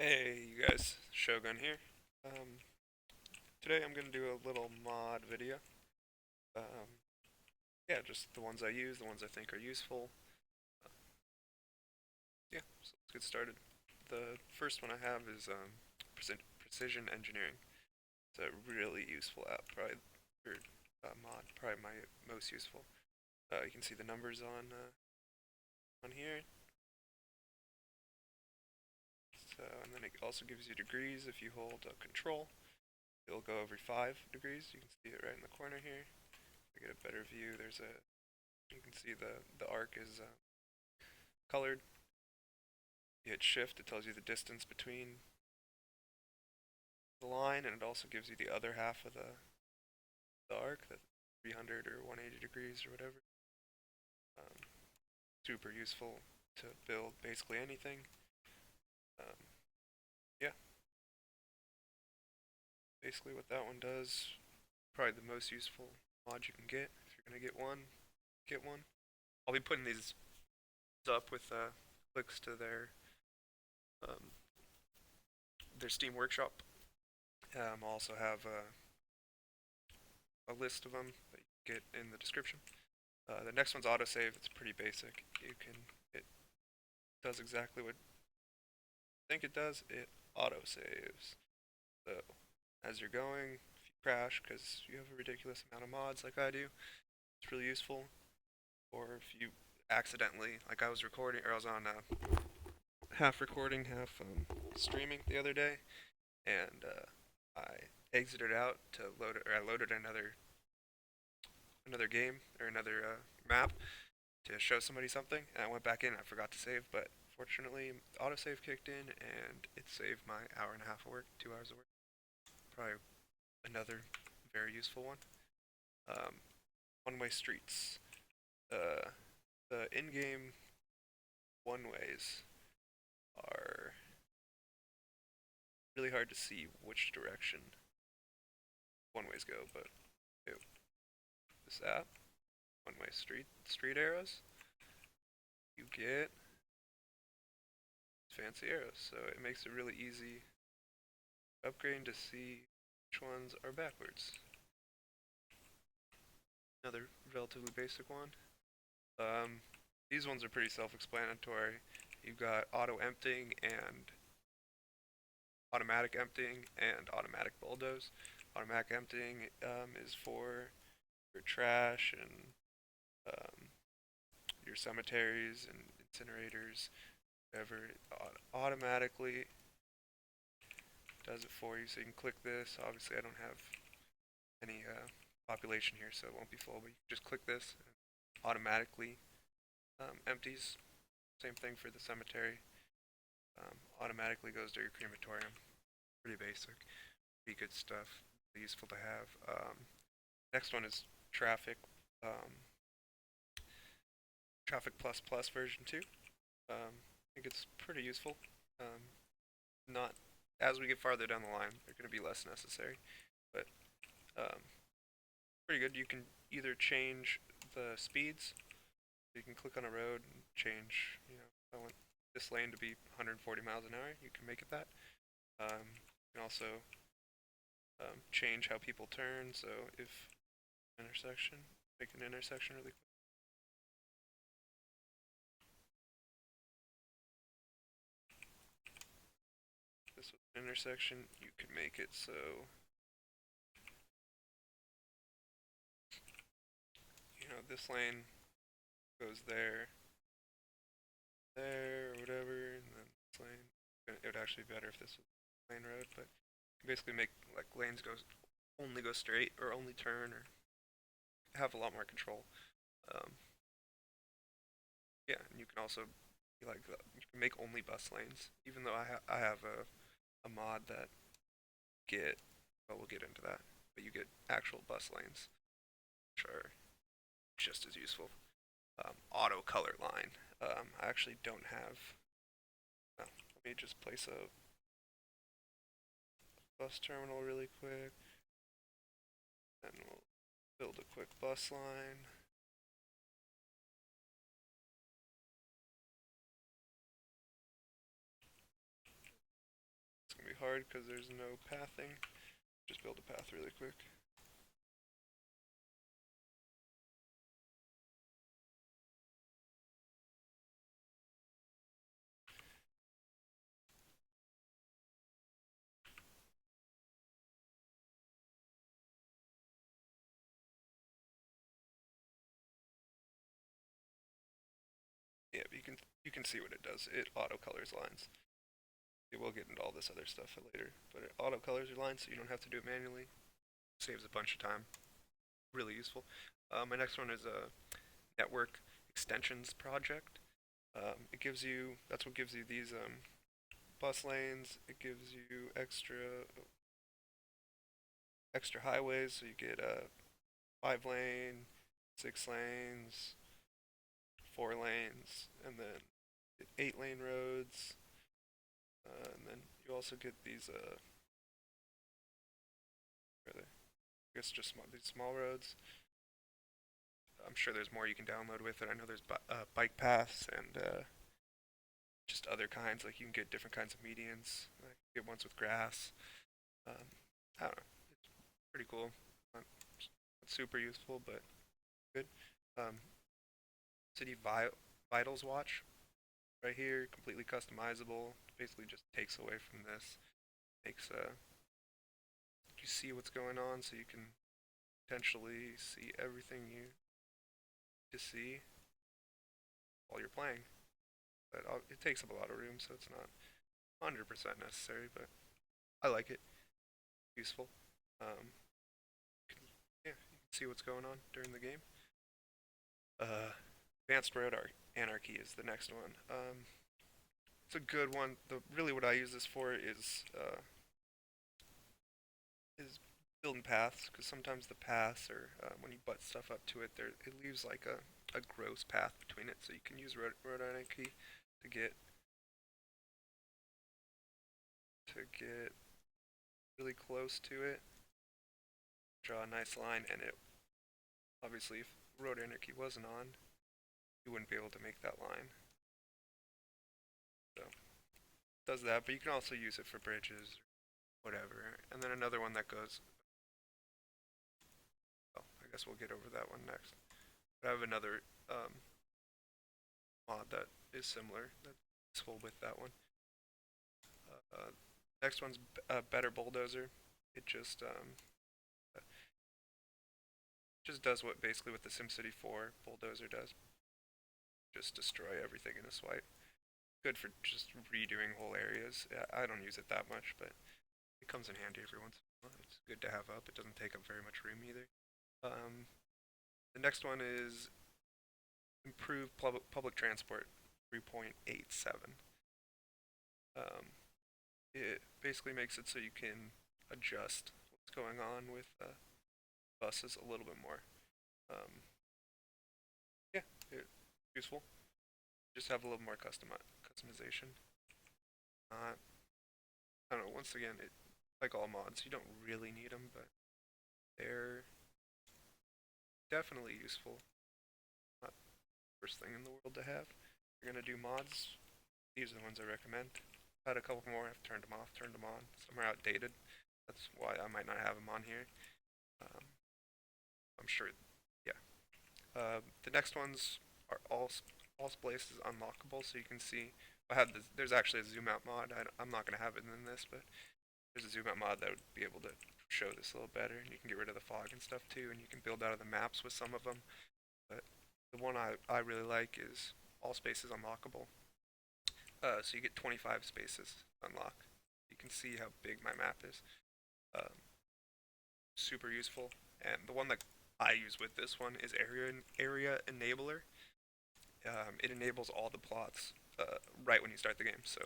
Hey, you guys, Shogun here. Um, Today I'm gonna do a little mod video. Um, yeah, just the ones I use, the ones I think are useful. Uh, yeah, so let's get started. The first one I have is Precision Engineering. It's a really useful app, probably, or mod, probably my most useful. You can see the numbers on here. So, and then it also gives you degrees if you hold Control. It'll go every 5 degrees. You can see it right in the corner here. To get a better view, you can see the arc is colored. You hit shift, it tells you the distance between the line, and it also gives you the other half of the arc, that 300 or 180 degrees or whatever. Um, Super useful to build basically anything. Um, yeah, basically what that one does, probably the most useful mod you can get. If you're gonna get one, get one. I'll be putting these up with links to um, their Steam Workshop. I'll also have a list of them that you can get in the description. The next one's autosave. It's pretty basic. It does exactly what I think it does. It autosaves. So as you're going, if you crash because you have a ridiculous amount of mods like I do, it's really useful. Or if you accidentally, like I was recording, or I was on half recording, half streaming the other day, and I exited out to load it, or I loaded another game or another map to show somebody something, and I went back in and I forgot to save, but fortunately autosave kicked in and it saved my hour and a half of work, 2 hours of work. Probably another very useful one. Um, One-way streets. Uh, the in-game one-ways are really hard to see which direction one-ways go, but ew, this app, one-way street arrows, you get fancy arrows, so it makes it really easy upgrading to see which ones are backwards. Another relatively basic one. Um, these ones are pretty self-explanatory. You've got auto emptying and automatic emptying and automatic bulldoze. Automatic emptying is for your trash and um, your cemeteries and incinerators. Whatever, it automatically does it for you. So you can click this. Obviously, I don't have any population here, so it won't be full. But you just click this, and automatically empties. Same thing for the cemetery. Automatically goes to your crematorium. Pretty basic, pretty good stuff. Useful to have. Next one is traffic. Um, Traffic Plus Plus version 2. I think it's pretty useful. Not as we get farther down the line, they're going to be less necessary, but um, pretty good. You can either change the speeds. You can click on a road and change. I want this lane to be 140 miles an hour. You can make it that. You can also change how people turn. So if intersection, make an intersection really quick. This was an intersection. You can make it so this lane goes there, or whatever, and then this lane. It would actually be better if this was a lane road, but you can basically make like lanes only go straight or only turn or have a lot more control. Um, yeah, and you can also be like you can make only bus lanes. Even though I have a mod that get well, we'll get into that, but you get actual bus lanes, which are just as useful. Auto color line. I actually don't have. No, let me just place a bus terminal really quick, and we'll build a quick bus line. hard because there's no pathing. Just build a path really quick. Yeah, but you can see what it does. It auto colors lines. It will get into all this other stuff later, but it auto colors your lines so you don't have to do it manually. Saves a bunch of time. Really useful. My next one is a network extensions project. That's what gives you these bus lanes. It gives you extra highways, so you get 5 lane, 6 lanes, 4 lanes, and then 8 lane roads. And then you also get these I guess just these small roads. I'm sure there's more you can download with it. I know there's bike paths and just other kinds. Like you can get different kinds of medians. Like get ones with grass. Um, I don't know. It's pretty cool. Not, not super useful, but good. Um, City Vitals Watch right here, completely customizable. Basically, just takes away from this. Makes you see what's going on, so you can potentially see everything you to see while you're playing. But it takes up a lot of room, so it's not 100% necessary. But I like it. Useful. Um, yeah, you can see what's going on during the game. Advanced Road Anarchy is the next one. It's a good one. Really what I use this for is building paths, because sometimes the paths or when you butt stuff up to it, it leaves like a gross path between it. So you can use road anarchy to get really close to it, draw a nice line, and it obviously if road anarchy wasn't on, you wouldn't be able to make that line. So it does that, but you can also use it for bridges, or whatever. And then another one that goes. Well, I guess we'll get over that one next. But I have another mod that is similar that's useful with that one. Next one's Better Bulldozer. It just does what basically what the SimCity 4 bulldozer does. Just destroy everything in a swipe. Good for just redoing whole areas. Yeah, I don't use it that much, but it comes in handy every once in a while. It's good to have up. It doesn't take up very much room either. The next one is Improved Public Transport 3.87. Um, it basically makes it so you can adjust what's going on with buses a little bit more. Um, yeah, it's useful. Just have a little more customization. Uh, I don't know. Once again, like all mods, you don't really need them, but they're definitely useful. Not the worst thing in the world to have. If you're gonna do mods, these are the ones I recommend. I had a couple more. I've turned them off, turned them on. Some are outdated. That's why I might not have them on here. Um, I'm sure. Yeah. The next ones are all places unlockable, so you can see. I had this, there's actually a zoom out mod. I'm not gonna have it in this, but there's a zoom out mod that would be able to show this a little better, and you can get rid of the fog and stuff too, and you can build out of the maps with some of them. But the one I really like is all spaces unlockable. So you get 25 spaces unlock. You can see how big my map is. Um, Super useful. And the one that I use with this one is area enabler. It enables all the plots right when you start the game. So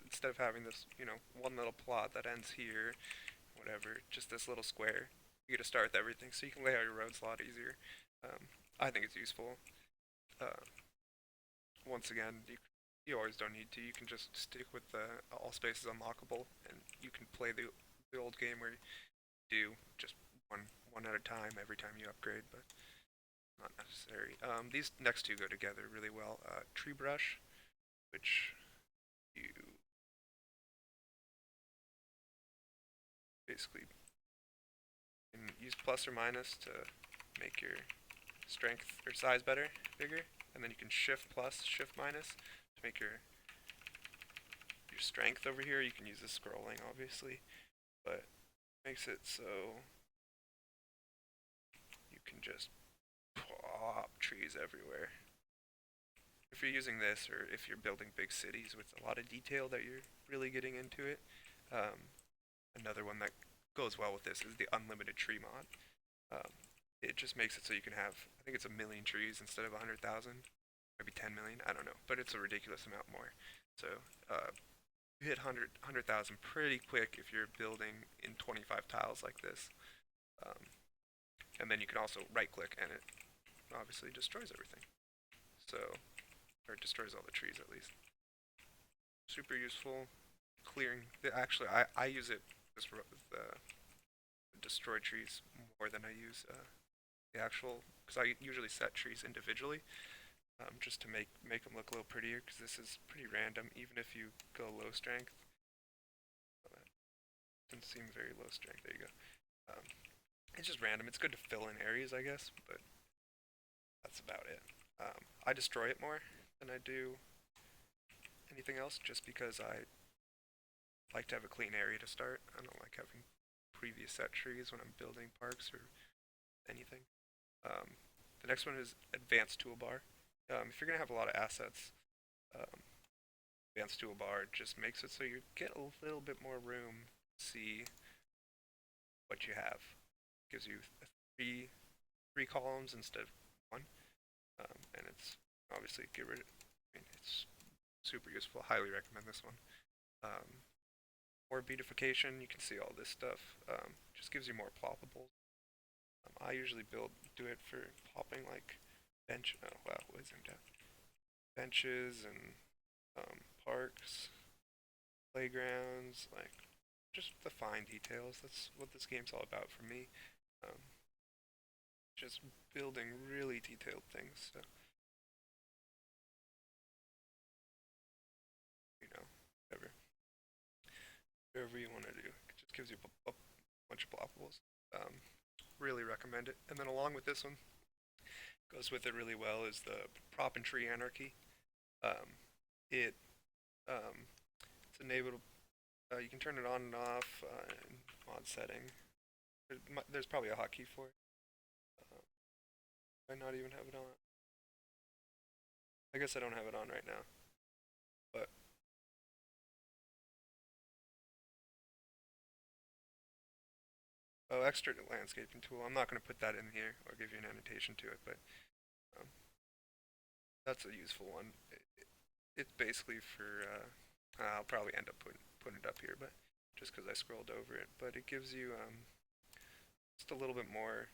instead of having this, one little plot that ends here, whatever, just this little square, you get to start with everything, so you can lay out your roads a lot easier. I think it's useful. Uh, Once again, you always don't need to. You can just stick with the all spaces unlockable, and you can play the old game where you do just one at a time every time you upgrade, but not necessary. These next two go together really well. Tree brush, which you basically you can use plus or minus to make your strength or size bigger, and then you can shift plus, shift minus to make your strength over here. You can use the scrolling obviously, but makes it so you can just pop trees everywhere. If you're using this, or if you're building big cities with a lot of detail that you're really getting into it, another one that goes well with this is the unlimited tree mod. Um, it just makes it so you can have, I think it's 1,000,000 trees instead of 100,000, maybe 10 million, I don't know, but it's a ridiculous amount more. So you hit 100,000 pretty quick if you're building in 25 tiles like this. Um, and then you can also right click and it obviously destroys everything. So, or it destroys all the trees at least. Super useful. Clearing, actually I use it just for the destroy trees more than I use the actual, because I usually set trees individually, just to make them look a little prettier, because this is pretty random even if you go low strength. Doesn't seem very low strength. There you go. It's just random. It's good to fill in areas, I guess, but that's about it. I destroy it more than I do anything else, just because I like to have a clean area to start. I don't like having previous set trees when I'm building parks or anything. The next one is advanced toolbar. If you're gonna have a lot of assets, um, advanced toolbar just makes it so you get a little bit more room to see what you have. Gives you three columns instead of one, and it's obviously get rid of. I mean, it's super useful. Highly recommend this one. More beautification. You can see all this stuff. Just gives you more ploppables. I usually do it for popping like bench. Oh wow, what is zoomed out? Benches and parks, playgrounds, like just the fine details. That's what this game's all about for me. Um, just building really detailed things. So you know, whatever, whatever you want to do, it just gives you a bunch of blockables. Really recommend it. And then along with this one, goes with it really well is the prop and tree anarchy. Um, it it's enabled. You can turn it on and off in mod setting. There's probably a hotkey for it. I not even have it on. I guess I don't have it on right now. But oh, extra landscaping tool. I'm not going to put that in here or give you an annotation to it, but um, that's a useful one. It's basically for. I'll probably end up putting it up here, but just because I scrolled over it. But it gives you just a little bit more.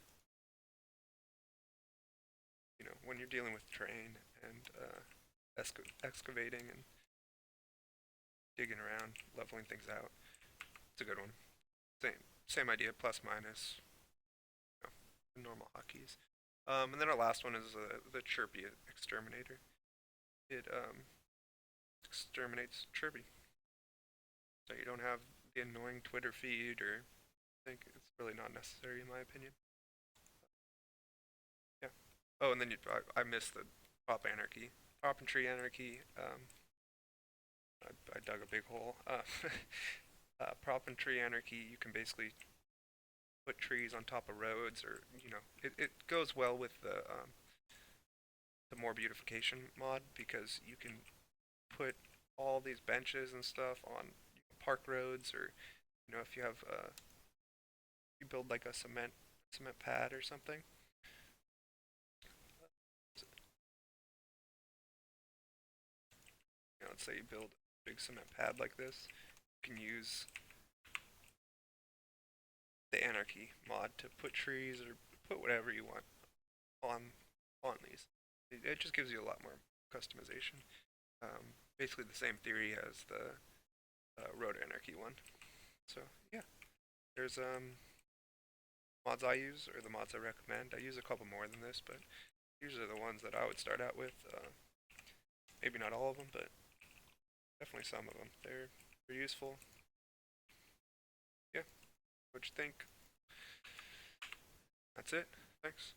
You know, when you're dealing with terrain and excavating and digging around, leveling things out. It's a good one. Same idea, plus minus, you know, the normal hotkeys. And then our last one is the Chirpy Exterminator. It exterminates Chirpy, so you don't have the annoying Twitter feed, or I think it's really not necessary in my opinion. Yeah. Oh, and then I missed the Prop Anarchy, Prop and Tree Anarchy. I dug a big hole. Prop and Tree Anarchy, you can basically put trees on top of roads, or you know, it goes well with the more beautification mod, because you can put all these benches and stuff on park roads, or you know, if you have you build like a cement pad or something. You know, let's say you build a big cement pad like this, you can use the Anarchy mod to put trees or put whatever you want on these. It just gives you a lot more customization. Basically the same theory as the Road Anarchy one. So yeah, there's mods I use, or the mods I recommend. I use a couple more than this, but these are the ones that I would start out with. Maybe not all of them, but definitely some of them. They're useful. Yeah. what you think. That's it. Thanks.